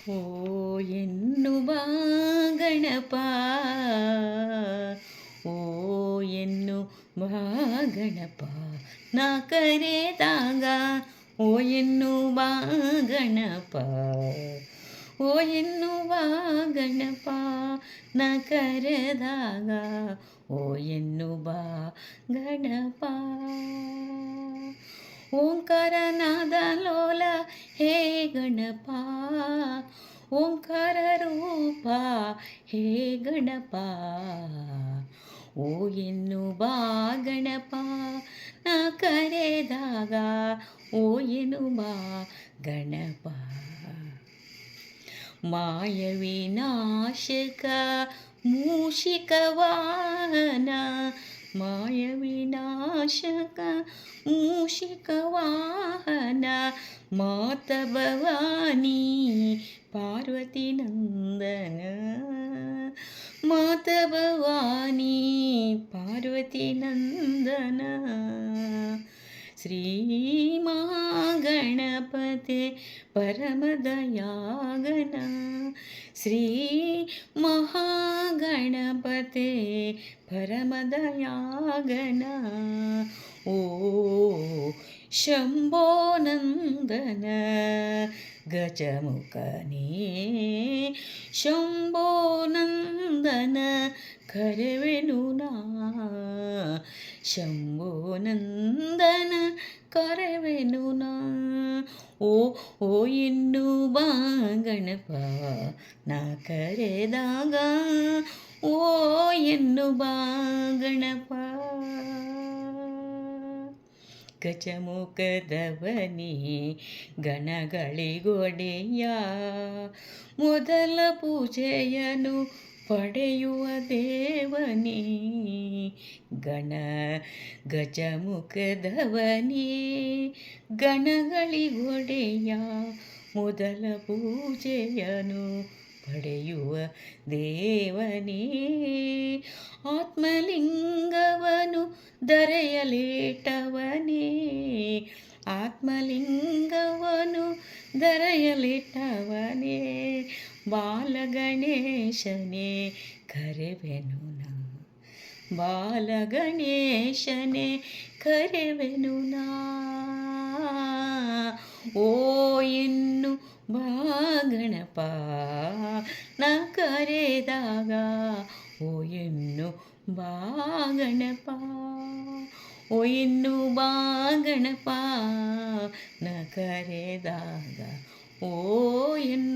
ಓ ಎನ್ನುವ ಗಣಪ, ಓ ಎನ್ನುವ ಗಣಪ, ನಾ ಕರೆದಾಗ ಓ ಎನ್ನುವ ಗಣಪ, ಓ ಎನ್ನುವ ಗಣಪ, ನ ಕರೆದಾಗ ಓ ಎನ್ನುವ ಗಣಪ. ಓಂಕಾರನಾದ ಲೋಲ ಹೇ ಗಣಪ, ಓಂಕಾರ ರೂಪ ಹೇ ಗಣಪ, ಓ ಎನ್ನುವ ಗಣಪ, ನ ಕರೆದಾಗ ಓ ಎನ್ನುವ ಗಣಪ. ಮಾಯವಿನಾಶಕ ಮೂಷಿಕ ವಾಹನ, ಮಾಯವಿನಾಶಕ ಮೂಷಿಕ ವಾಹನ, ಮಾತ ಭವಾನಿ ಪಾರ್ವತಿ ನಂದನ, ಮಾತ ಭವಾನಿ ಪಾರ್ವತಿ ನಂದನ. ಶ್ರೀ ಮಹಾಗಣಪತೆ ಪರಮದಯಾಗನ, ಶ್ರೀ ಮಹಾಗಣಪತೆ ಪರಮದಯಾಗನ. ಓ ಶಂಭೋ ನಂದನ ಗಜಮುಖನೇ, ಶಂಭೋ ನಂದನ ಕರೆವೆನು ನಾ, ಶಂಭೋ ನಂದನ ಕರೆವೆನು ನಾ. ಓ ಓ ಎನ್ನುವ ಗಣಪ, ನಾ ಕರೆದಾಗ ಓ ಎನ್ನುವ ಗಣಪ. ಗಜಮುಖದವನೇ ಗಣಗಳಿಗೊಡೆಯ, ಮೊದಲ ಪೂಜೆಯನ್ನು ಪಡೆಯುವ ದೇವನೇ, ಗಣ ಗಜಮುಖದವನೇ ಗಣಗಳಿಗೊಡೆಯ, ಮೊದಲ ಪೂಜೆಯನ್ನು ಪಡೆಯುವ ದೇವನೇ. ಆತ್ಮಲಿಂಗವನು ಧರೆಯಲಿಟ್ಟವನೇ, ಆತ್ಮಲಿಂಗವನು ಧರೆಯಲಿಟ್ಟವನೇ, ಬಾಲಗಣೇಶನೇ ಕರೆವೆನು ನಾ, ಬಾಲಗಣೇಶನೇ ಕರೆವೆನು ನಾ. ಓ ಎನ್ನುವ ಗಣಪ, ನ ಕರೆದಾಗ ಓ ಎನ್ನುವ ಗಣಪ, ಓ ಎನ್ನುವ ಗಣಪ, ನ ಕರೆದಾಗ ಓ ಎನ್ನು